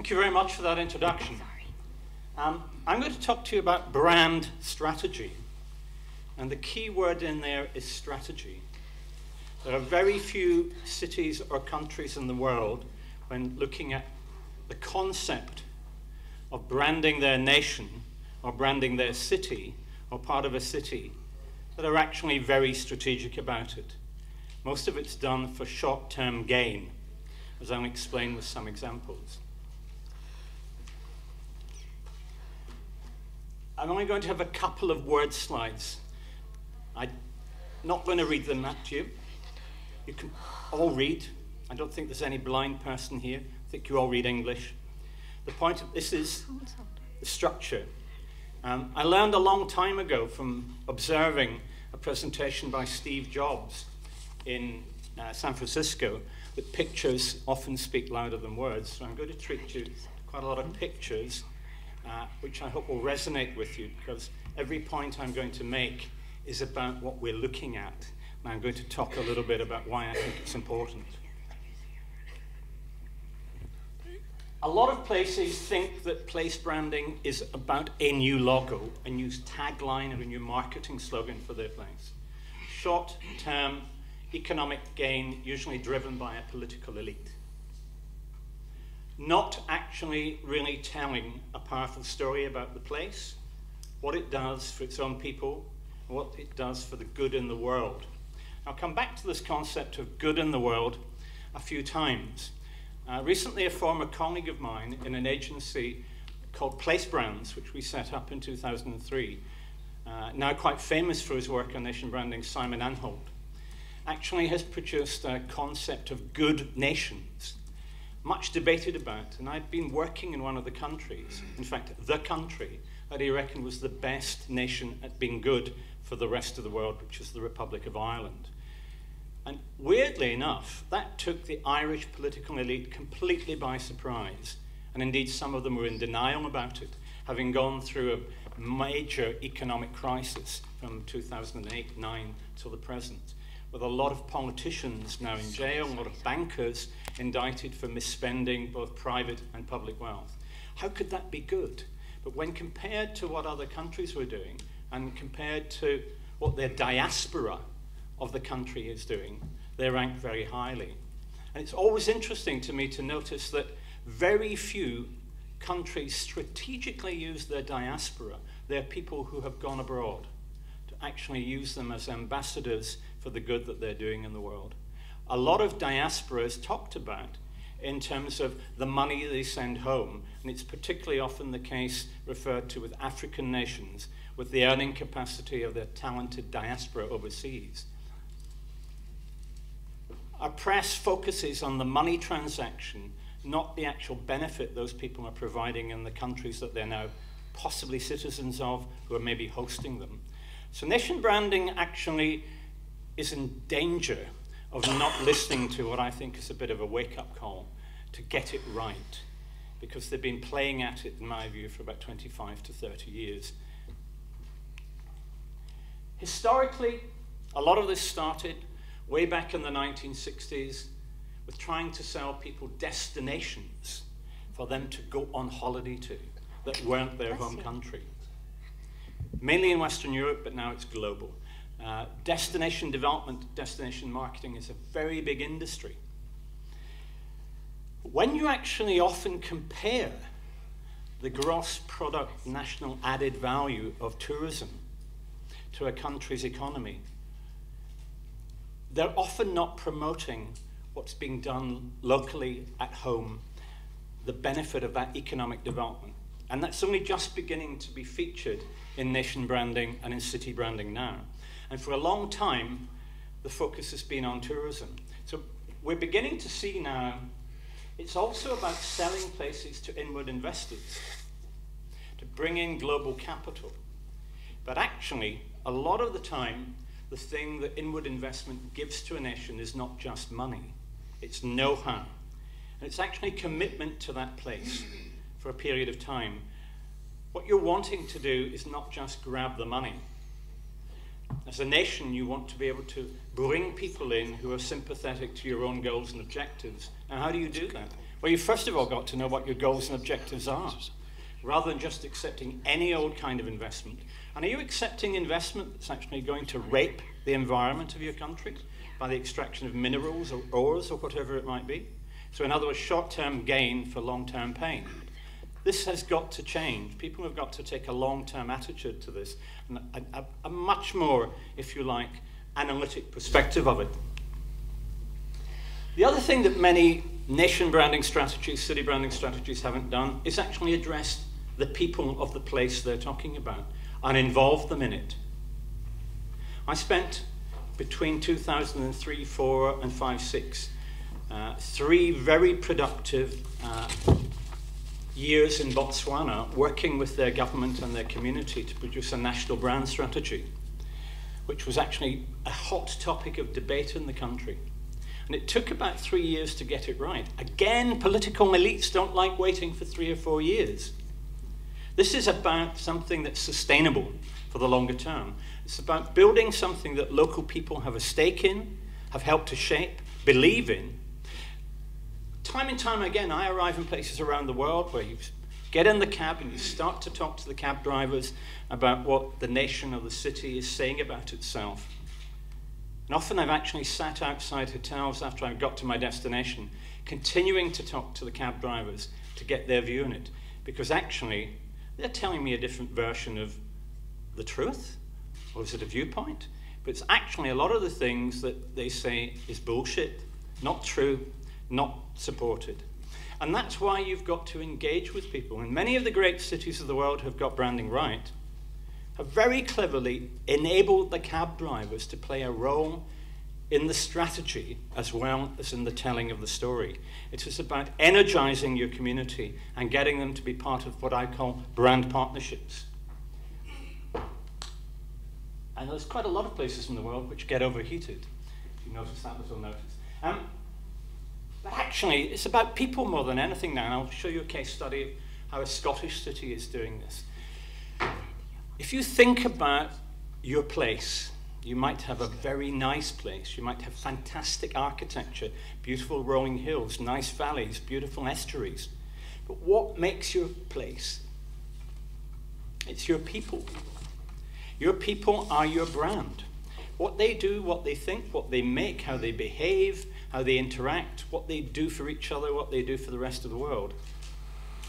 Thank you very much for that introduction. I'm going to talk to you about brand strategy. And the key word in there is strategy. There are very few cities or countries in the world, when looking at the concept of branding their nation or branding their city or part of a city, that are actually very strategic about it. Most of it's done for short-term gain, as I'll explain with some examples. I'm only going to have a couple of word slides. I'm not going to read them out to you. You can all read. I don't think there's any blind person here. I think you all read English. The point of this is the structure. I learned a long time ago from observing a presentation by Steve Jobs in San Francisco that pictures often speak louder than words. So I'm going to treat you to quite a lot of pictures, which I hope will resonate with you, because every point I'm going to make is about what we're looking at. And I'm going to talk a little bit about why I think it's important. A lot of places think that place branding is about a new logo, a new tagline, or a new marketing slogan for their place. Short-term economic gain, usually driven by a political elite. Not actually really telling a powerful story about the place, what it does for its own people, and what it does for the good in the world. I'll come back to this concept of good in the world a few times. Recently, a former colleague of mine in an agency called Place Brands, which we set up in 2003, now quite famous for his work on nation branding, Simon Anholt, actually has produced a concept of good nations, much debated about. And I'd been working in one of the countries, in fact, the country that he reckoned was the best nation at being good for the rest of the world, which is the Republic of Ireland. And weirdly enough, that took the Irish political elite completely by surprise. And indeed, some of them were in denial about it, having gone through a major economic crisis from 2008-9 till the present, with a lot of politicians now in jail, a lot of bankers indicted for misspending both private and public wealth. How could that be good? But when compared to what other countries were doing, and compared to what their diaspora of the country is doing, they rank very highly. And it's always interesting to me to notice that very few countries strategically use their diaspora, their people who have gone abroad, to actually use them as ambassadors for the good that they're doing in the world. A lot of diaspora is talked about in terms of the money they send home, and it's particularly often the case referred to with African nations, with the earning capacity of their talented diaspora overseas. Our press focuses on the money transaction, not the actual benefit those people are providing in the countries that they're now possibly citizens of, who are maybe hosting them. So nation branding actually is in danger of not listening to what I think is a bit of a wake-up call to get it right, because they've been playing at it, in my view, for about 25 to 30 years. Historically, a lot of this started way back in the 1960s with trying to sell people destinations for them to go on holiday to that weren't their home country. Mainly in Western Europe, but now it's global. Destination development, destination marketing is a very big industry. When you actually often compare the gross product national added value of tourism to a country's economy, they're often not promoting what's being done locally at home, the benefit of that economic development. And that's only just beginning to be featured in nation branding and in city branding now. And for a long time, the focus has been on tourism. So we're beginning to see now, it's also about selling places to inward investors, to bring in global capital. But actually, a lot of the time, the thing that inward investment gives to a nation is not just money, it's know-how. And it's actually commitment to that place for a period of time. What you're wanting to do is not just grab the money. As a nation, you want to be able to bring people in who are sympathetic to your own goals and objectives. And how do you do that? Well, you've first of all got to know what your goals and objectives are, rather than just accepting any old kind of investment. And are you accepting investment that's actually going to rape the environment of your country by the extraction of minerals or ores or whatever it might be? So in other words, short-term gain for long-term pain. This has got to change. People have got to take a long-term attitude to this, and a much more, if you like, analytic perspective of it. The other thing that many nation branding strategies, city branding strategies haven't done is actually address the people of the place they're talking about and involve them in it. I spent between 2003, 4 and 5, 6, 3 very productive years in Botswana working with their government and their community to produce a national brand strategy, which was actually a hot topic of debate in the country. And it took about 3 years to get it right. Again, political elites don't like waiting for 3 or 4 years. This is about something that's sustainable for the longer term. It's about building something that local people have a stake in, have helped to shape, believe in. Time and time again, I arrive in places around the world where you get in the cab and you start to talk to the cab drivers about what the nation or the city is saying about itself. And often I've actually sat outside hotels after I've got to my destination, continuing to talk to the cab drivers to get their view on it, because actually they're telling me a different version of the truth, or is it a viewpoint? But it's actually a lot of the things that they say is bullshit, not true, not supported. And that's why you've got to engage with people. And many of the great cities of the world have got branding right, have very cleverly enabled the cab drivers to play a role in the strategy as well as in the telling of the story. It is about energizing your community and getting them to be part of what I call brand partnerships. And there's quite a lot of places in the world which get overheated. If you notice that little notice. But actually, it's about people more than anything now. And I'll show you a case study of how a Scottish city is doing this. If you think about your place, you might have a very nice place. You might have fantastic architecture, beautiful rolling hills, nice valleys, beautiful estuaries. But what makes your place? It's your people. Your people are your brand. What they do, what they think, what they make, how they behave, how they interact, what they do for each other, what they do for the rest of the world.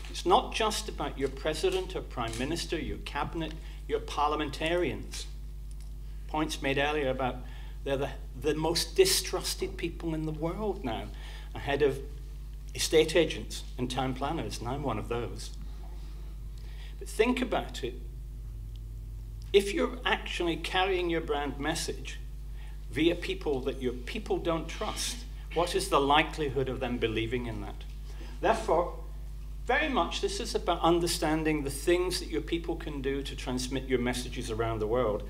It's not just about your president or prime minister, your cabinet, your parliamentarians. Points made earlier about they're the most distrusted people in the world now, ahead of estate agents and town planners, and I'm one of those. But think about it. If you're actually carrying your brand message via people that your people don't trust, what is the likelihood of them believing in that? Therefore, very much this is about understanding the things that your people can do to transmit your messages around the world,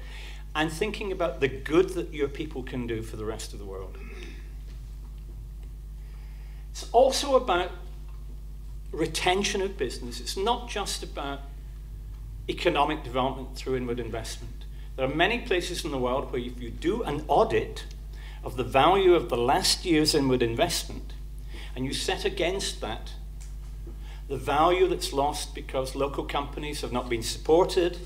and thinking about the good that your people can do for the rest of the world. It's also about retention of business. It's not just about economic development through inward investment. There are many places in the world where if you do an audit of the value of the last year's inward investment, and you set against that the value that's lost because local companies have not been supported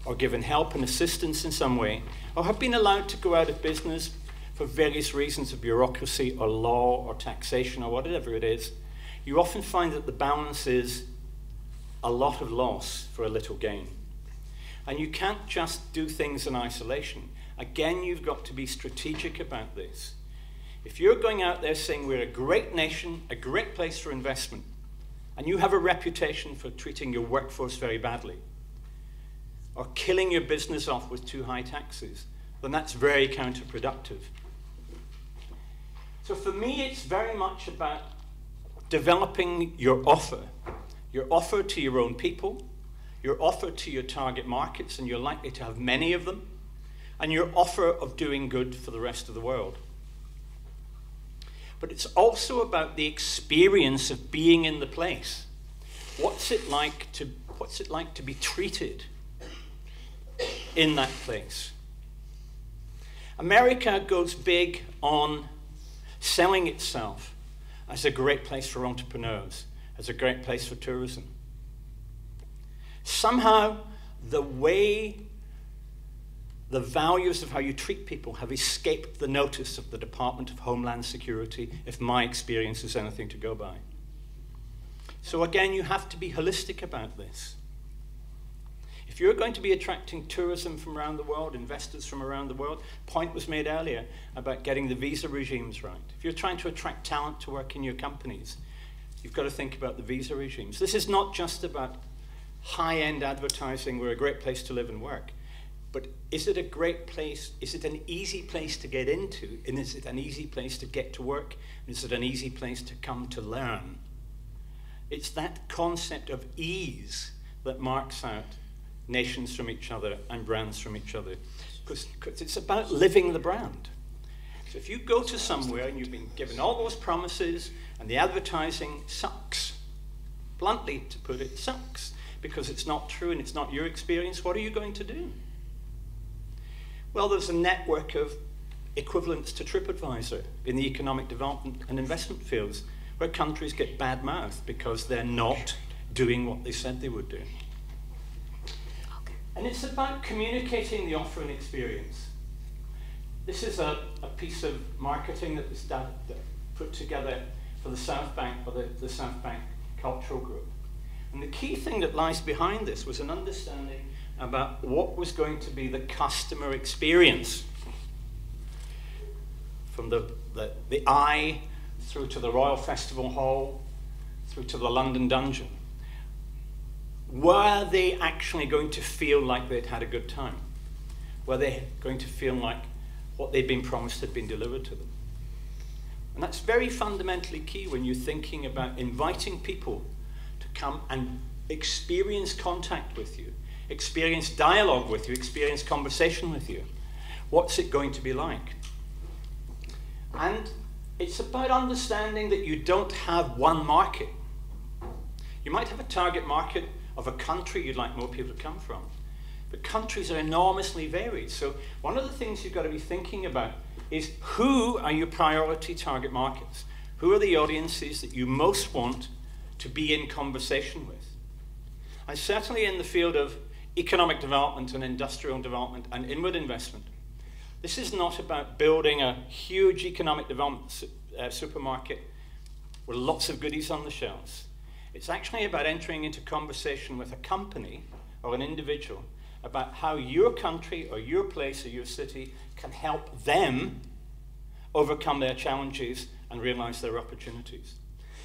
or given help and assistance in some way, or have been allowed to go out of business for various reasons of bureaucracy or law or taxation or whatever it is, you often find that the balance is a lot of loss for a little gain. And you can't just do things in isolation. Again, you've got to be strategic about this. If you're going out there saying we're a great nation, a great place for investment, and you have a reputation for treating your workforce very badly, or killing your business off with too high taxes, then that's very counterproductive. So for me, it's very much about developing your offer to your own people, your offer to your target markets, and you're likely to have many of them, and your offer of doing good for the rest of the world. But it's also about the experience of being in the place. What's it like to be treated in that place? America goes big on selling itself as a great place for entrepreneurs, as a great place for tourism. Somehow, the values of how you treat people have escaped the notice of the Department of Homeland Security, if my experience is anything to go by. So again, you have to be holistic about this. If you're going to be attracting tourism from around the world, investors from around the world, point was made earlier about getting the visa regimes right. If you're trying to attract talent to work in your companies, you've got to think about the visa regimes. This is not just about high-end advertising, we're a great place to live and work. But is it a great place? Is it an easy place to get into? And is it an easy place to get to work? And is it an easy place to come to learn? It's that concept of ease that marks out nations from each other and brands from each other. Because it's about living the brand. So if you go to somewhere and you've been given all those promises and the advertising sucks, bluntly to put it, sucks, because it's not true and it's not your experience, what are you going to do? Well, there's a network of equivalents to TripAdvisor in the economic development and investment fields where countries get bad mouthed because they're not doing what they said they would do. And it's about communicating the offer and experience. This is a piece of marketing that was put together for the South Bank, or the South Bank Cultural Group. And the key thing that lies behind this was an understanding about what was going to be the customer experience. From the Eye through to the Royal Festival Hall, through to the London Dungeon. Were they actually going to feel like they'd had a good time? Were they going to feel like what they'd been promised had been delivered to them? And that's very fundamentally key when you're thinking about inviting people to come and experience contact with you, experience dialogue with you, experience conversation with you. What's it going to be like? And it's about understanding that you don't have one market. You might have a target market of a country you'd like more people to come from. But countries are enormously varied. So one of the things you've got to be thinking about is who are your priority target markets? Who are the audiences that you most want to be in conversation with? And certainly in the field of economic development and industrial development and inward investment, this is not about building a huge economic development supermarket with lots of goodies on the shelves. It's actually about entering into conversation with a company or an individual about how your country or your place or your city can help them overcome their challenges and realize their opportunities.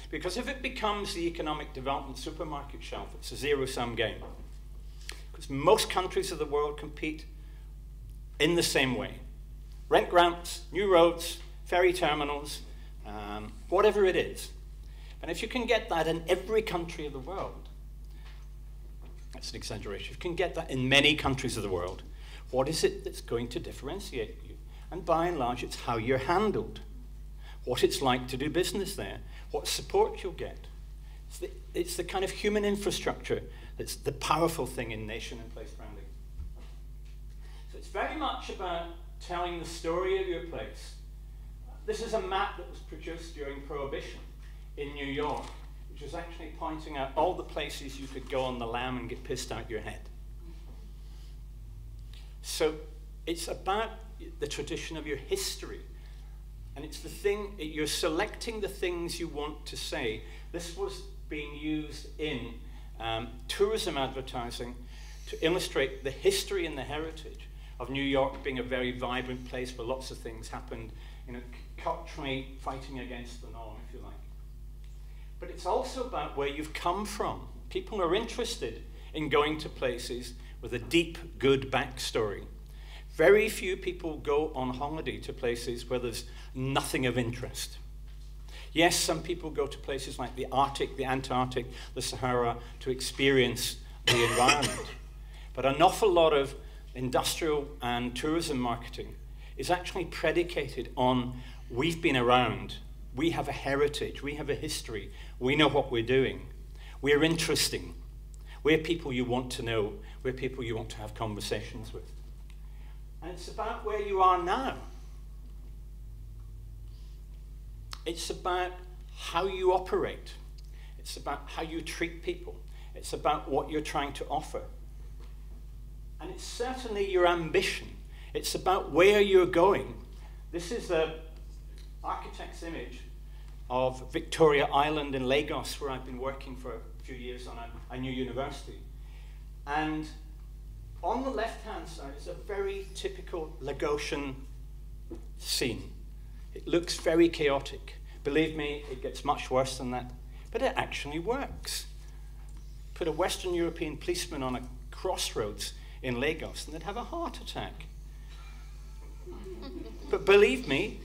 Because if it becomes the economic development supermarket shelf, it's a zero-sum game. Because most countries of the world compete in the same way. Rent grants, new roads, ferry terminals, whatever it is. And if you can get that in every country of the world, that's an exaggeration, if you can get that in many countries of the world, what is it that's going to differentiate you? And by and large, it's how you're handled, what it's like to do business there, what support you'll get. It's the kind of human infrastructure that's the powerful thing in nation and place branding. So it's very much about telling the story of your place. This is a map that was produced during Prohibition in New York, which was actually pointing out all the places you could go on the lam and get pissed out your head. So it's about the tradition of your history. And it's the thing, you're selecting the things you want to say. This was being used in tourism advertising to illustrate the history and the heritage of New York being a very vibrant place where lots of things happened, culturally fighting against the norm, if you like. But it's also about where you've come from. People are interested in going to places with a deep, good backstory. Very few people go on holiday to places where there's nothing of interest. Yes, some people go to places like the Arctic, the Antarctic, the Sahara to experience the environment. But an awful lot of industrial and tourism marketing is actually predicated on we've been around, we have a heritage, we have a history, we know what we're doing, we're interesting, we're people you want to know, we're people you want to have conversations with. And it's about where you are now. It's about how you operate. It's about how you treat people. It's about what you're trying to offer. And it's certainly your ambition. It's about where you're going. This is the architect's image of Victoria Island in Lagos, where I've been working for a few years on a new university. And on the left-hand side is a very typical Lagosian scene. It looks very chaotic. Believe me, it gets much worse than that. But it actually works. Put a Western European policeman on a crossroads in Lagos and they'd have a heart attack. But believe me,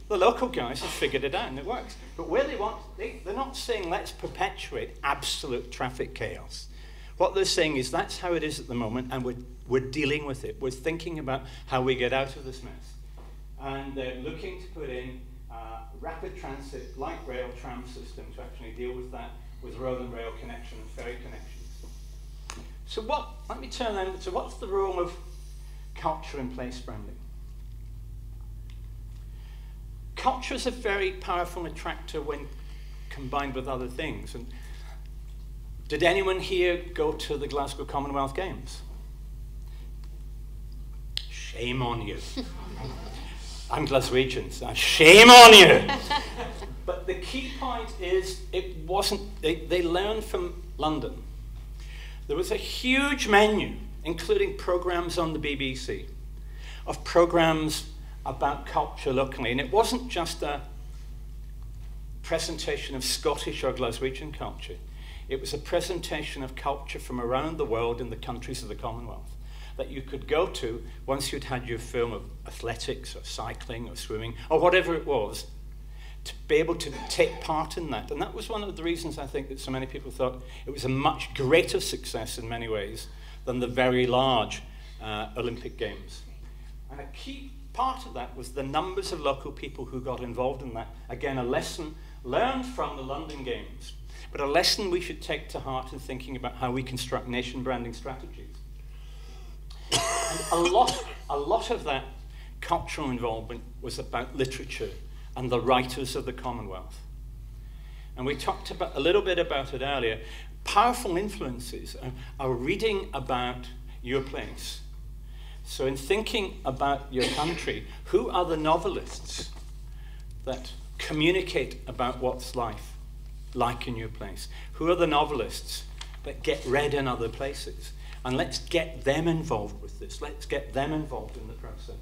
the local guys have figured it out and it works. But where they're not saying let's perpetuate absolute traffic chaos. What they're saying is that's how it is at the moment and we're dealing with it. We're thinking about how we get out of this mess. And they're looking to put in rapid transit, light rail tram system to actually deal with that, with road and rail connection and ferry connections. So let me turn then to what's the role of culture in place branding? Culture is a very powerful attractor when combined with other things. And did anyone here go to the Glasgow Commonwealth Games? Shame on you. I'm Glaswegian, so shame on you. But the key point is it wasn't, they learned from London. There was a huge menu, including programs on the BBC, of programs about culture locally. And it wasn't just a presentation of Scottish or Glaswegian culture. It was a presentation of culture from around the world in the countries of the Commonwealth that you could go to once you'd had your film of athletics or cycling or swimming or whatever it was, to be able to take part in that. And that was one of the reasons I think that so many people thought it was a much greater success in many ways than the very large Olympic Games. And a key part of that was the numbers of local people who got involved in that. Again, a lesson learned from the London Games, but a lesson we should take to heart in thinking about how we construct nation branding strategies. And a lot of that cultural involvement was about literature and the writers of the Commonwealth. And we talked a little bit about it earlier. Powerful influences are reading about your place. So in thinking about your country, who are the novelists that communicate about what's life like in your place? Who are the novelists that get read in other places? And let's get them involved with this. Let's get them involved in the process.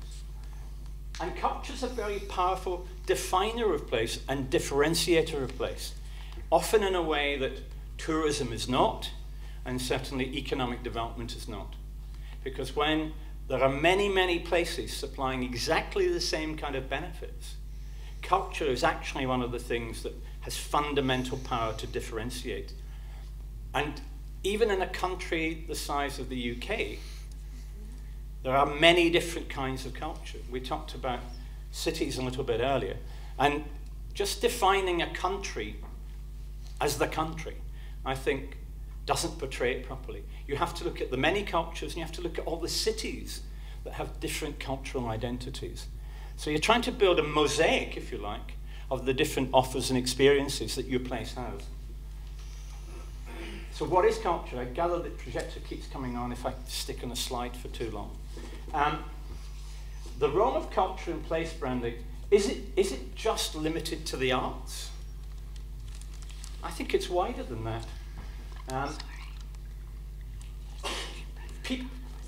And culture's a very powerful definer of place and differentiator of place, often in a way that tourism is not, and certainly economic development is not. Because when there are many, many places supplying exactly the same kind of benefits, culture is actually one of the things that has fundamental power to differentiate. And even in a country the size of the UK, there are many different kinds of culture. We talked about cities a little bit earlier. And just defining a country as the country, I think, doesn't portray it properly. You have to look at the many cultures, and you have to look at all the cities that have different cultural identities. So you're trying to build a mosaic, if you like, of the different offers and experiences that your place has. So what is culture? I gather the projector keeps coming on if I stick on a slide for too long. The role of culture in place branding, is it just limited to the arts? I think it's wider than that.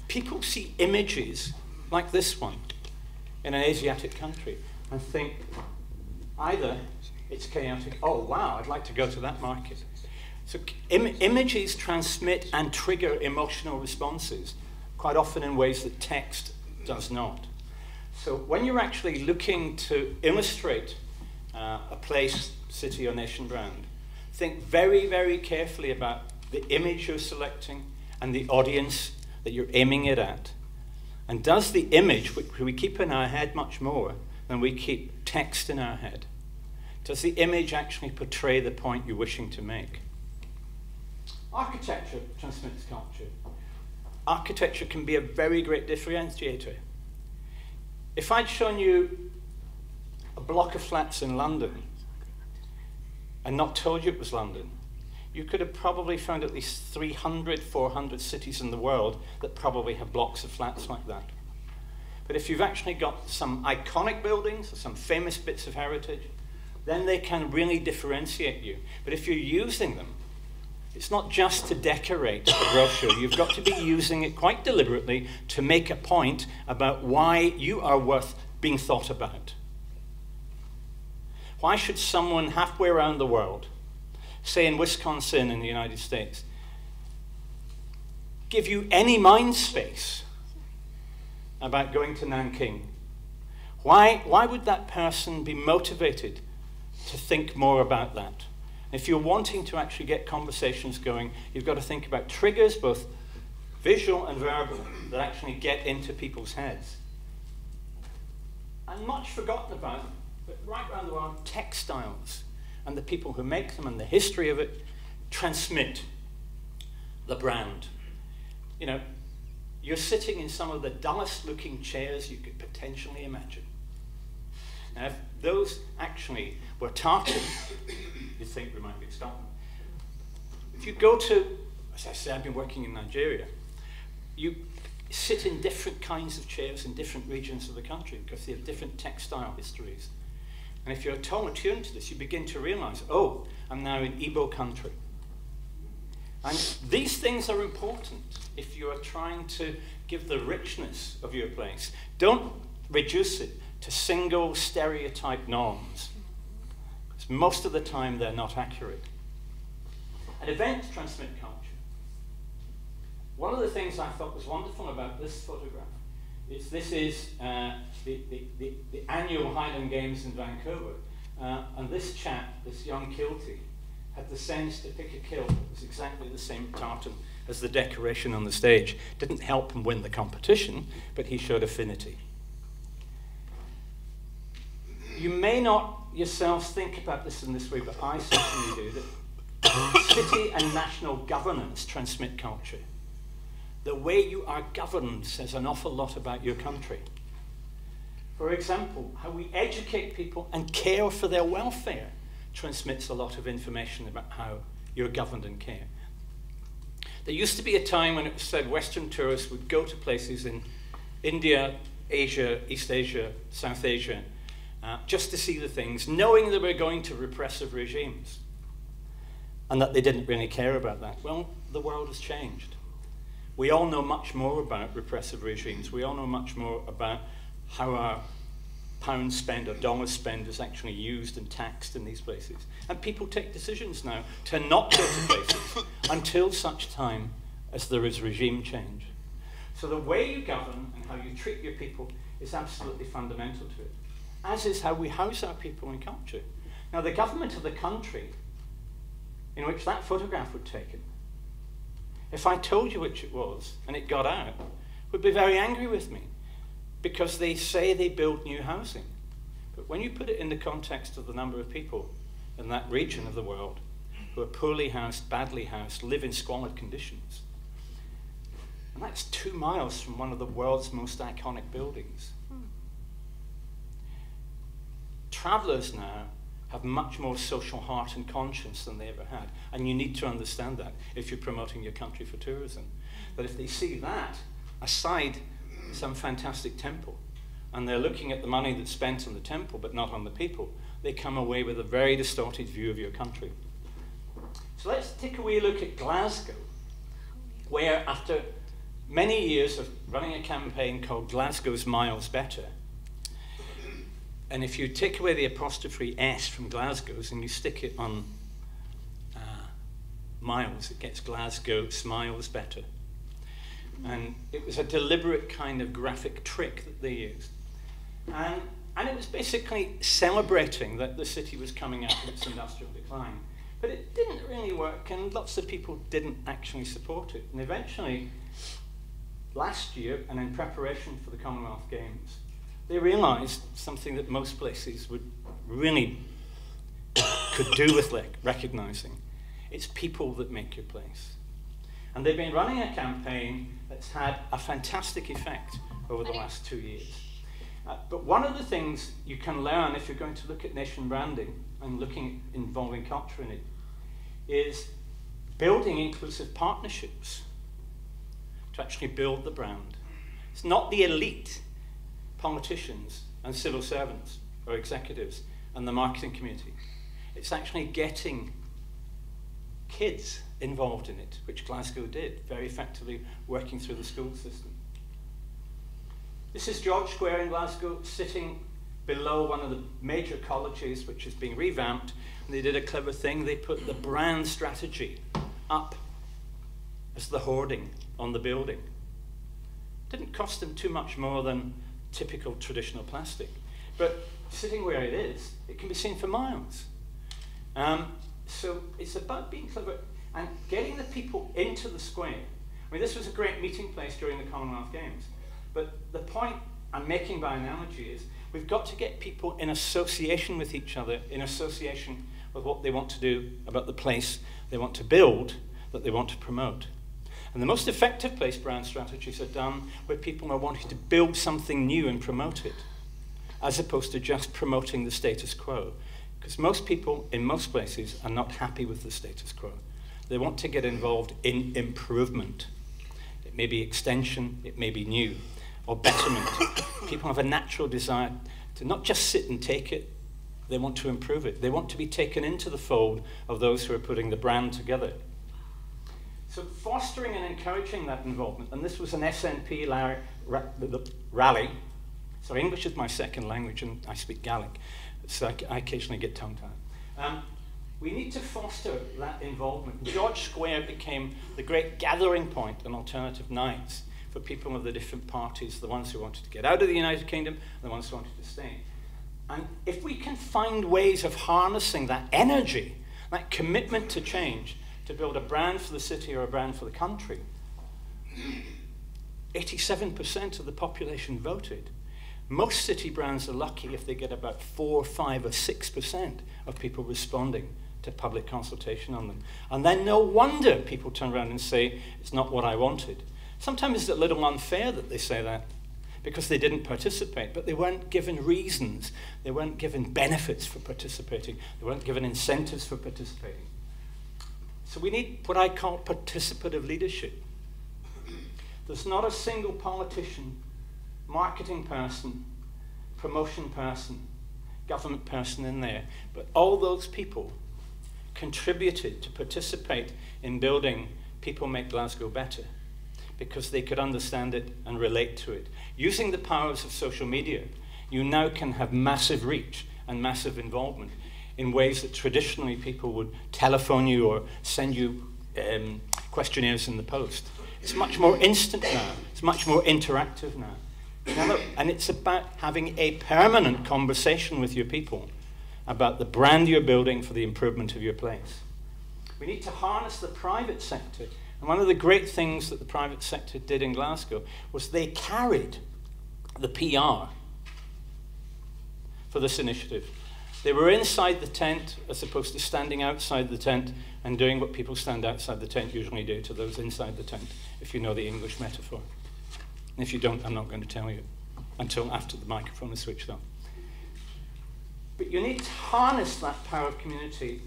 People see images like this one in an Asiatic country and think either it's chaotic, oh wow, I'd like to go to that market. So images transmit and trigger emotional responses, quite often in ways that text does not. So when you're actually looking to illustrate a place, city, or nation brand, think very, very carefully about the image you're selecting and the audience that you're aiming it at. And does the image, which we keep in our head much more than we keep text in our head, does the image actually portray the point you're wishing to make? Architecture transmits culture. Architecture can be a very great differentiator. If I'd shown you a block of flats in London, and not told you it was London, you could have probably found at least 300, 400 cities in the world that probably have blocks of flats like that. But if you've actually got some iconic buildings or some famous bits of heritage, then they can really differentiate you. But if you're using them, it's not just to decorate a brochure. You've got to be using it quite deliberately to make a point about why you are worth being thought about. Why should someone halfway around the world, say in Wisconsin in the United States, give you any mind space about going to Nanking? Why would that person be motivated to think more about that? If you're wanting to actually get conversations going, you've got to think about triggers, both visual and verbal, that actually get into people's heads. And much forgotten about, but right around the world, textiles and the people who make them and the history of it transmit the brand. You know, you're sitting in some of the dullest looking chairs you could potentially imagine. Now, if those actually were tartan, you'd think we might be in Scotland. If you go to, as I say, I've been working in Nigeria, you sit in different kinds of chairs in different regions of the country because they have different textile histories. And if you're attuned to this, you begin to realize, oh, I'm now in Igbo country. And these things are important if you are trying to give the richness of your place. Don't reduce it to single stereotype norms, because most of the time they're not accurate. And events transmit culture. One of the things I thought was wonderful about this photograph is this is the annual Highland Games in Vancouver, and this chap, this young kiltie, had the sense to pick a kilt that was exactly the same tartan as the decoration on the stage. Didn't help him win the competition, but he showed affinity. You may not yourselves think about this in this way, but I certainly do, that city and national governance transmit culture. The way you are governed says an awful lot about your country. For example, how we educate people and care for their welfare transmits a lot of information about how you're governed and care. There used to be a time when it was said Western tourists would go to places in India, Asia, East Asia, South Asia, just to see the things, knowing they were going to repressive regimes, and that they didn't really care about that. Well, the world has changed. We all know much more about repressive regimes. We all know much more about how our pound spend or dollar spend is actually used and taxed in these places. And people take decisions now to not go to places until such time as there is regime change. So the way you govern and how you treat your people is absolutely fundamental to it, as is how we house our people in culture. Now, the government of the country in which that photograph was taken, if I told you which it was and it got out, would be very angry with me, because they say they build new housing. But when you put it in the context of the number of people in that region of the world who are poorly housed, badly housed, live in squalid conditions, and that's 2 miles from one of the world's most iconic buildings. Travelers now have much more social heart and conscience than they ever had. And you need to understand that if you're promoting your country for tourism. That if they see that, aside some fantastic temple, and they're looking at the money that's spent on the temple but not on the people, they come away with a very distorted view of your country. So let's take a wee look at Glasgow, where after many years of running a campaign called Glasgow's Miles Better, and if you take away the apostrophe S from Glasgow's and you stick it on miles, it gets Glasgow Smiles Better. And it was a deliberate kind of graphic trick that they used. And it was basically celebrating that the city was coming out of its industrial decline. But it didn't really work, and lots of people didn't actually support it. And eventually, last year, and in preparation for the Commonwealth Games, they realized something that most places would really could do with recognizing. It's people that make your place. And they've been running a campaign that's had a fantastic effect over the last 2 years. But one of the things you can learn if you're going to look at nation branding and looking at involving culture in it is building inclusive partnerships to actually build the brand. It's not the elite politicians and civil servants or executives and the marketing community. It's actually getting kids involved in it, which Glasgow did very effectively, working through the school system. This is George Square in Glasgow, sitting below one of the major colleges, which is being revamped, and they did a clever thing. They put the brand strategy up as the hoarding on the building. Didn't cost them too much more than typical traditional plastic, but sitting where it is, it can be seen for miles. So it's about being clever and getting the people into the square. I mean, this was a great meeting place during the Commonwealth Games, but the point I'm making by analogy is we've got to get people in association with each other, in association with what they want to do about the place they want to build, that they want to promote. And the most effective place brand strategies are done where people are wanting to build something new and promote it, as opposed to just promoting the status quo. Because most people in most places are not happy with the status quo. They want to get involved in improvement. It may be extension, it may be new, or betterment. People have a natural desire to not just sit and take it, they want to improve it. They want to be taken into the fold of those who are putting the brand together. So fostering and encouraging that involvement, and this was an SNP rally. So English is my second language, and I speak Gaelic, so I occasionally get tongue-tied. We need to foster that involvement. George Square became the great gathering point on alternative nights for people of the different parties, the ones who wanted to get out of the United Kingdom, and the ones who wanted to stay. And if we can find ways of harnessing that energy, that commitment to change, to build a brand for the city or a brand for the country, 87% of the population voted. Most city brands are lucky if they get about 4, 5, or 6% of people responding to public consultation on them. And then no wonder people turn around and say, it's not what I wanted. Sometimes it's a little unfair that they say that, because they didn't participate, but they weren't given reasons. They weren't given benefits for participating. They weren't given incentives for participating. So we need what I call participative leadership. There's not a single politician, marketing person, promotion person, government person in there, but all those people contributed to participate in building People Make Glasgow Better, because they could understand it and relate to it. Using the powers of social media, you now can have massive reach and massive involvement in ways that traditionally people would telephone you or send you questionnaires in the post. It's much more instant now. It's much more interactive now. And it's about having a permanent conversation with your people about the brand you're building for the improvement of your place. We need to harness the private sector. And one of the great things that the private sector did in Glasgow was they carried the PR for this initiative. They were inside the tent as opposed to standing outside the tent and doing what people stand outside the tent usually do to those inside the tent, if you know the English metaphor. And if you don't, I'm not going to tell you until after the microphone is switched on. But you need to harness that power of community.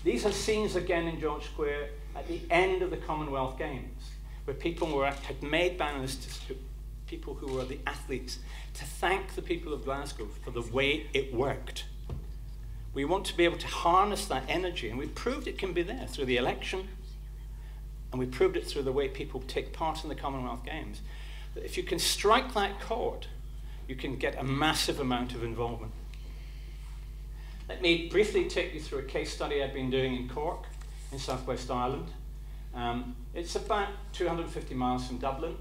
These are scenes again in George Square at the end of the Commonwealth Games, where people had made banners to people who were the athletes to thank the people of Glasgow for the way it worked. We want to be able to harness that energy, and we proved it can be there through the election, and we proved it through the way people take part in the Commonwealth Games. That if you can strike that chord, you can get a massive amount of involvement. Let me briefly take you through a case study I've been doing in Cork, in southwest Ireland. It's about 250 miles from Dublin.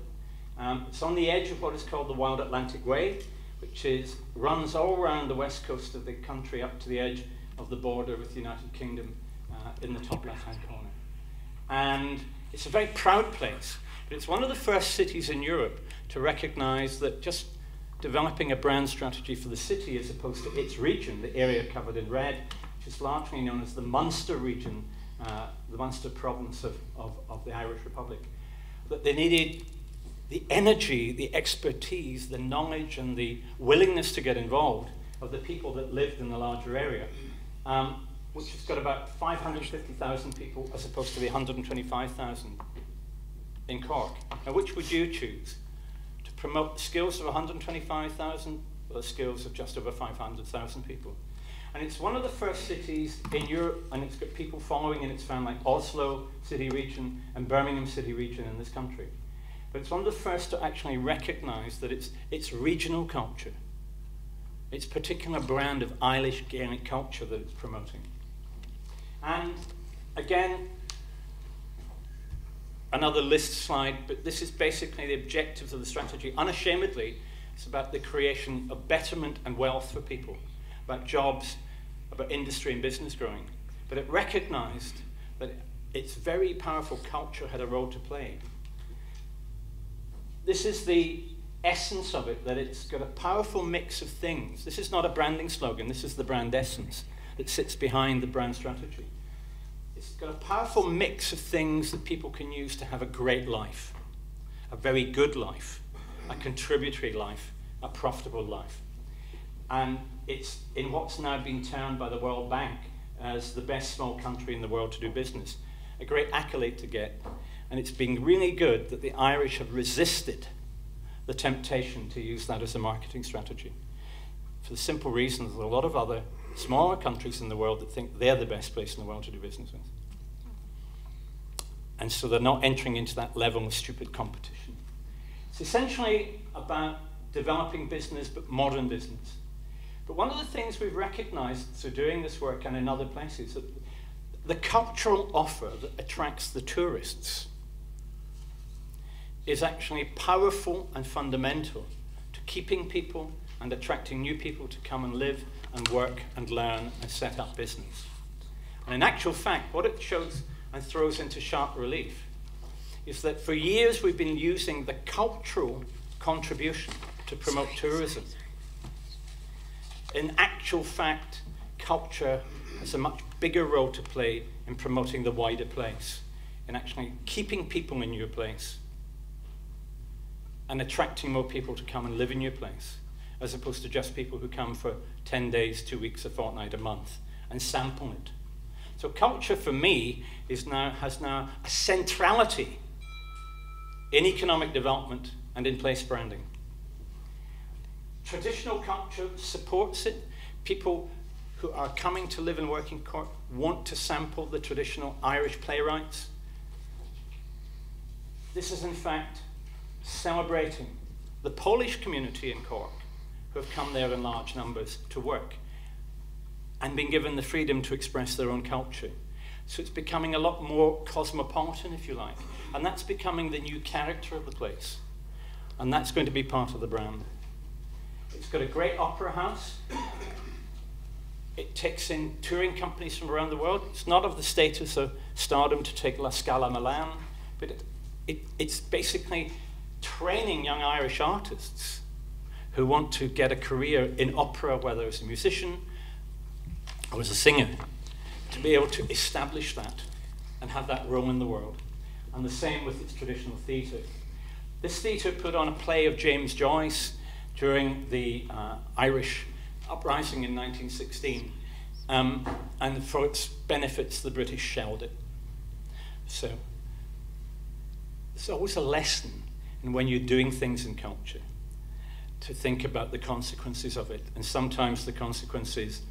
It's on the edge of what is called the Wild Atlantic Way, which runs all around the west coast of the country up to the edge of the border with the United Kingdom in the top left-hand corner. And it's a very proud place, but it's one of the first cities in Europe to recognize that just developing a brand strategy for the city as opposed to its region, the area covered in red, which is largely known as the Munster region, the Munster province of the Irish Republic, that they needed the energy, the expertise, the knowledge, and the willingness to get involved of the people that lived in the larger area, which has got about 550,000 people as opposed to the 125,000 in Cork. Now, which would you choose? To promote the skills of 125,000 or the skills of just over 500,000 people? And it's one of the first cities in Europe, and it's got people following in its fan like Oslo City Region and Birmingham City Region in this country. But it's one of the first to actually recognize that it's regional culture, its particular brand of Irish Gaelic culture that it's promoting. And again, another list slide, but this is basically the objectives of the strategy. Unashamedly, it's about the creation of betterment and wealth for people, about jobs, about industry and business growing. But it recognized that its very powerful culture had a role to play. This is the essence of it, that it's got a powerful mix of things. This is not a branding slogan, this is the brand essence that sits behind the brand strategy. It's got a powerful mix of things that people can use to have a great life, a very good life, a contributory life, a profitable life. And it's in what's now been termed by the World Bank as the best small country in the world to do business. A great accolade to get. And it's been really good that the Irish have resisted the temptation to use that as a marketing strategy. For the simple reason that there are a lot of other smaller countries in the world that think they're the best place in the world to do business with. And so they're not entering into that level of stupid competition. It's essentially about developing business, but modern business. But one of the things we've recognized through doing this work and in other places, that the cultural offer that attracts the tourists is actually powerful and fundamental to keeping people and attracting new people to come and live and work and learn and set up business. And in actual fact, what it shows and throws into sharp relief is that for years we've been using the cultural contribution to promote tourism. In actual fact, culture has a much bigger role to play in promoting the wider place, in actually keeping people in your place and attracting more people to come and live in your place, as opposed to just people who come for 10 days, 2 weeks, a fortnight, a month, and sample it. So culture for me has now a centrality in economic development and in place branding. Traditional culture supports it. People who are coming to live and work in Cork want to sample the traditional Irish playwrights. This is in fact celebrating the Polish community in Cork who have come there in large numbers to work and been given the freedom to express their own culture. So it's becoming a lot more cosmopolitan, if you like, and that's becoming the new character of the place, and that's going to be part of the brand. It's got a great opera house. It takes in touring companies from around the world. It's not of the status of stardom to take La Scala Milan, but it's basically training young Irish artists who want to get a career in opera, whether as a musician or as a singer, to be able to establish that and have that role in the world. And the same with its traditional theatre. This theatre put on a play of James Joyce during the Irish uprising in 1916, and for its benefits the British shelled it. So there's always a lesson in when you're doing things in culture to think about the consequences of it, and sometimes the consequences,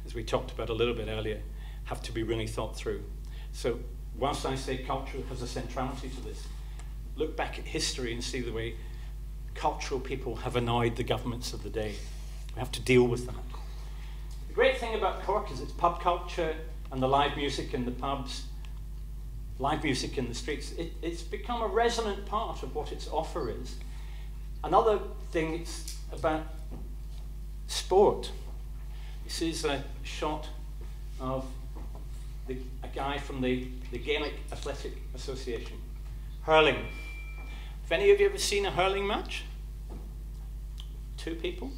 as we talked about a little bit earlier, have to be really thought through. So whilst I say culture has a centrality to this, look back at history and see the way cultural people have annoyed the governments of the day. We have to deal with that. The great thing about Cork is its pub culture and the live music in the pubs, live music in the streets. It's become a resonant part of what its offer is. Another thing, it's about sport. This is a shot of a guy from the Gaelic Athletic Association, hurling. Have any of you ever seen a hurling match? 2 people?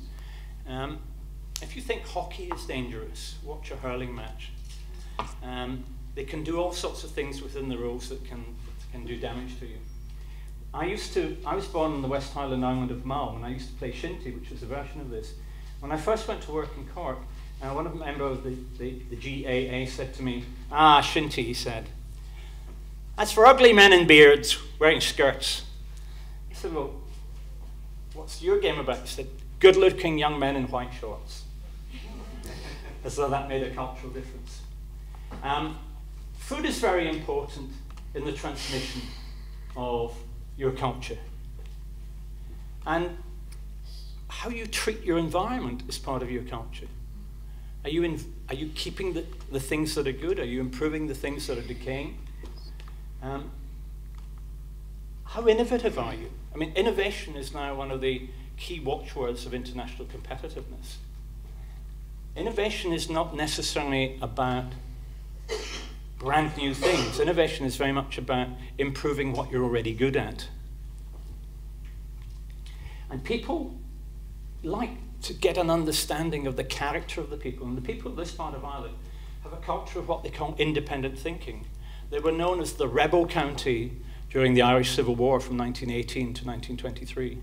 If you think hockey is dangerous, watch a hurling match. They can do all sorts of things within the rules that can do damage to you. I was born on the West Highland island of Mull, and I used to play shinty, which was a version of this. When I first went to work in Cork, one of the members of the GAA said to me, "Ah, shinty," he said. "That's for ugly men in beards wearing skirts." I said, "Well, what's your game about?" He said, "Good-looking young men in white shorts." As though that made a cultural difference. Food is very important in the transmission of your culture. And how you treat your environment is part of your culture. Are you keeping the things that are good? Are you improving the things that are decaying? How innovative are you? I mean, innovation is now one of the key watchwords of international competitiveness. Innovation is not necessarily about brand new things. Innovation is very much about improving what you're already good at. And people like to get an understanding of the character of the people. And the people of this part of Ireland have a culture of what they call independent thinking. They were known as the rebel county during the Irish Civil War from 1918 to 1923.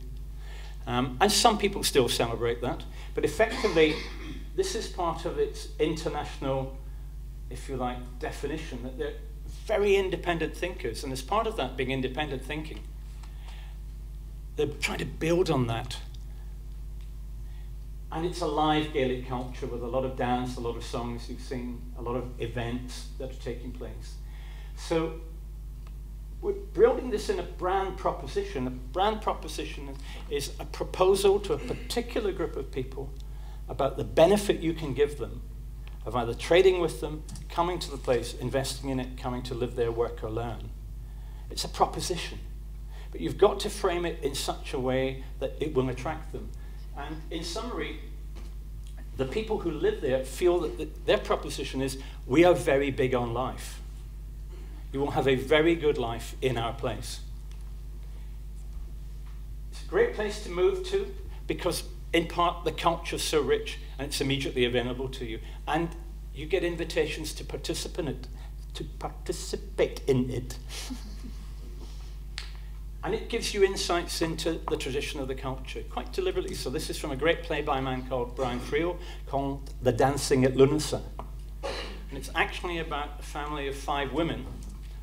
And some people still celebrate that. But effectively, this is part of its international, if you like, definition, that they're very independent thinkers. And as part of that being independent thinking, they're trying to build on that. And it's a live Gaelic culture with a lot of dance, a lot of songs you've seen, a lot of events that are taking place. So we're building this in a brand proposition. A brand proposition is a proposal to a particular group of people about the benefit you can give them of either trading with them, coming to the place, investing in it, coming to live there, work or learn. It's a proposition. But you've got to frame it in such a way that it will attract them. And in summary, the people who live there feel that their proposition is, we are very big on life. You will have a very good life in our place. It's a great place to move to because in part the culture's so rich and it's immediately available to you. And you get invitations to participate in it. And it gives you insights into the tradition of the culture, quite deliberately. So this is from a great play by a man called Brian Friel called The Dancing at Lunasa. And it's actually about a family of 5 women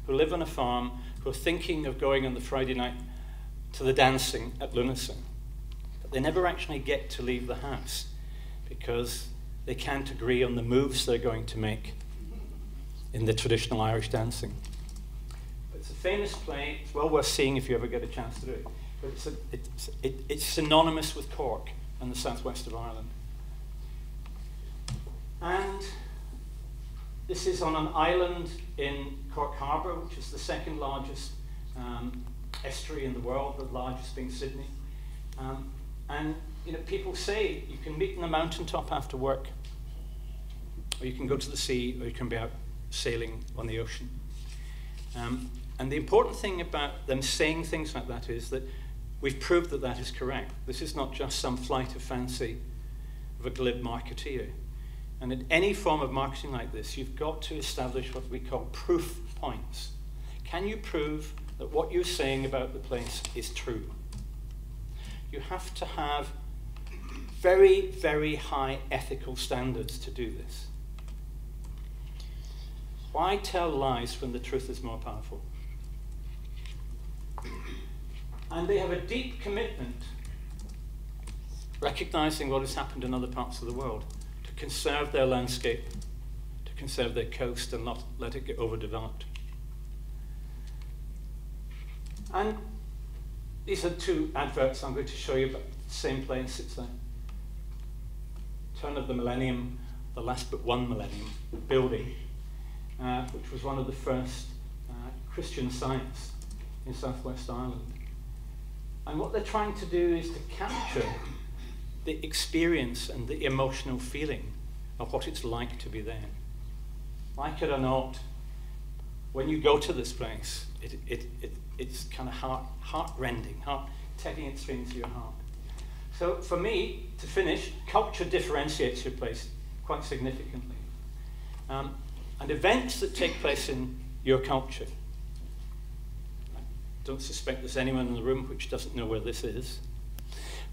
who live on a farm who are thinking of going on the Friday night to the dancing at Lunasa. But they never actually get to leave the house because they can't agree on the moves they're going to make in the traditional Irish dancing. It's a famous play. It's well worth seeing if you ever get a chance to do it. But it's synonymous with Cork and the southwest of Ireland. And this is on an island in Cork Harbour, which is the second largest estuary in the world, the largest being Sydney. And you know, people say you can meet on a mountaintop after work, or you can go to the sea, or you can be out sailing on the ocean. And the important thing about them saying things like that is that we've proved that that is correct. This is not just some flight of fancy of a glib marketeer. And in any form of marketing like this, you've got to establish what we call proof points. Can you prove that what you're saying about the place is true? You have to have very, very high ethical standards to do this. Why tell lies when the truth is more powerful? And they have a deep commitment, recognizing what has happened in other parts of the world, to conserve their landscape, to conserve their coast and not let it get overdeveloped. And these are 2 adverts I'm going to show you about the same place. It's a turn of the millennium, the last but one millennium building, which was one of the first Christian sites in southwest Ireland. And what they're trying to do is to capture the experience and the emotional feeling of what it's like to be there. Like it or not, when you go to this place, it's kind of heart-rending, taking it straight into your heart. So for me, to finish, culture differentiates your place quite significantly. And events that take place in your culture don't suspect there's anyone in the room which doesn't know where this is.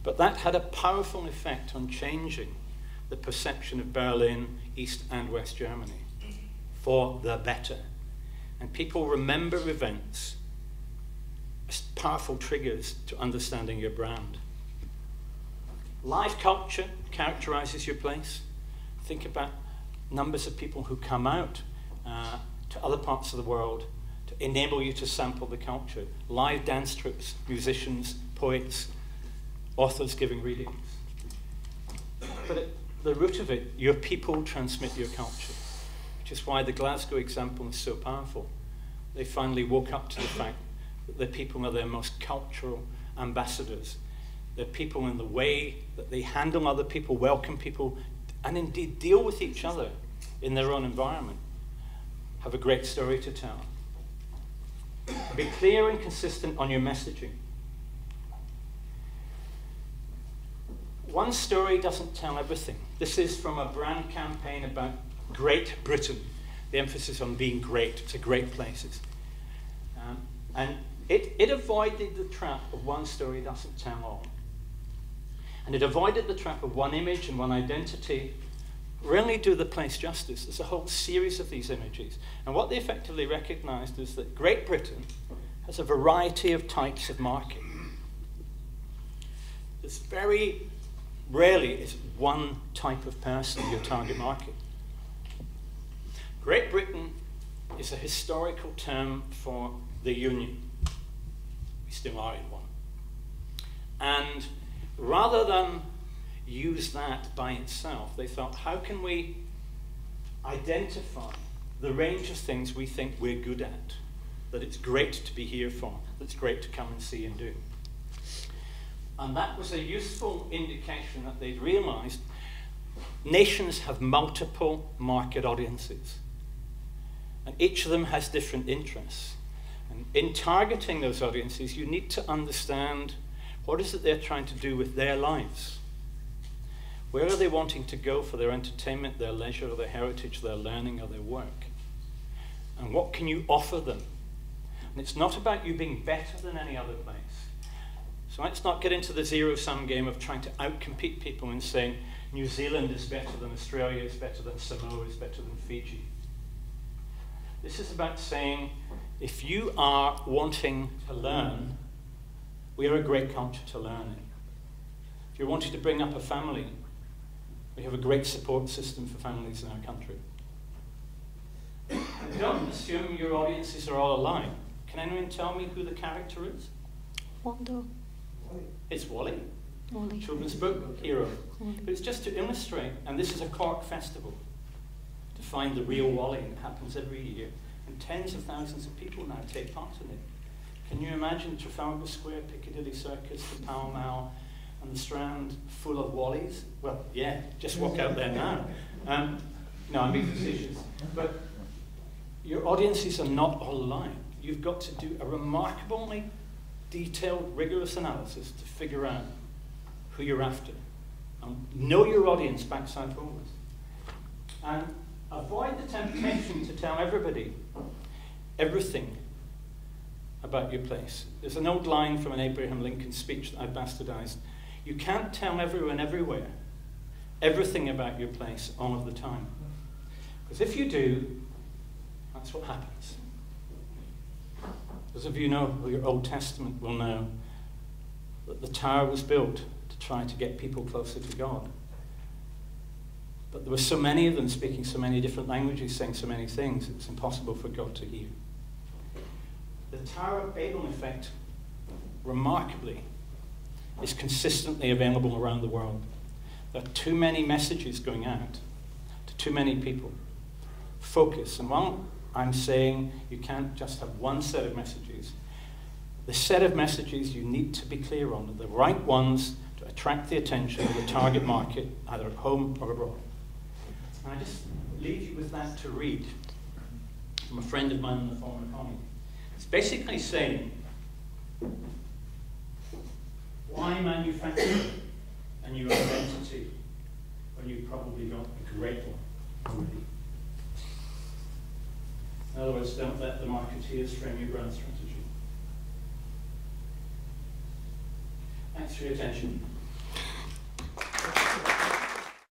But that had a powerful effect on changing the perception of Berlin, East and West Germany, for the better. And people remember events as powerful triggers to understanding your brand. Live culture characterizes your place. Think about numbers of people who come out to other parts of the world to enable you to sample the culture. Live dance trips, musicians, poets, authors giving readings. But at the root of it, your people transmit your culture, which is why the Glasgow example is so powerful. They finally woke up to the fact that the people are their most cultural ambassadors. They're people in the way that they handle other people, welcome people, and indeed deal with each other in their own environment. Have a great story to tell. Be clear and consistent on your messaging. One story doesn't tell everything. This is from a brand campaign about Great Britain. The emphasis on being great, to great places. And it avoided the trap of one story doesn't tell all. And it avoided the trap of one image and one identity. Really do the place justice. There's a whole series of these images. And what they effectively recognized is that Great Britain has a variety of types of market. There's very rarely is one type of person your target market. Great Britain is a historical term for the Union. We still are in one. And rather than use that by itself, they thought, how can we identify the range of things we think we're good at, that it's great to be here for, that's great to come and see and do. And that was a useful indication that they'd realized nations have multiple market audiences. And each of them has different interests. And in targeting those audiences, you need to understand what is it they're trying to do with their lives. Where are they wanting to go for their entertainment, their leisure, their heritage, their learning, or their work? And what can you offer them? And it's not about you being better than any other place. So let's not get into the zero-sum game of trying to outcompete people and saying New Zealand is better than Australia, is better than Samoa, is better than Fiji. This is about saying, if you are wanting to learn, we are a great culture to learn in. If you're wanting to bring up a family, we have a great support system for families in our country. And don't assume your audiences are all alike. Can anyone tell me who the character is? Waldo. It's Wally. Wally. Children's book hero. But it's just to illustrate, and this is a Cork festival, to find the real Wally, and it happens every year. And tens of thousands of people now take part in it. Can you imagine Trafalgar Square, Piccadilly Circus, the Pall Mall, and the Strand full of Wallies? Well, yeah, just walk out there now. No, I'm being facetious. But your audiences are not all alike. You've got to do a remarkably detailed, rigorous analysis to figure out who you're after. And know your audience backside forwards. And avoid the temptation to tell everybody everything about your place. There's an old line from an Abraham Lincoln speech that I bastardized. You can't tell everyone everywhere everything about your place all of the time. Because if you do, that's what happens. Those of you who know your Old Testament will know that the tower was built to try to get people closer to God. But there were so many of them speaking so many different languages, saying so many things, it was impossible for God to hear. The Tower of Babel effect, remarkably, is consistently available around the world. There are too many messages going out to too many people. Focus. And while I'm saying you can't just have one set of messages, the set of messages you need to be clear on are the right ones to attract the attention of the target market, either at home or abroad. And I just leave you with that to read from a friend of mine and a former colleague. It's basically saying, why manufacture a new identity when you've probably got a great one already? In other words, don't let the marketeers frame your brand strategy. Thanks for your attention.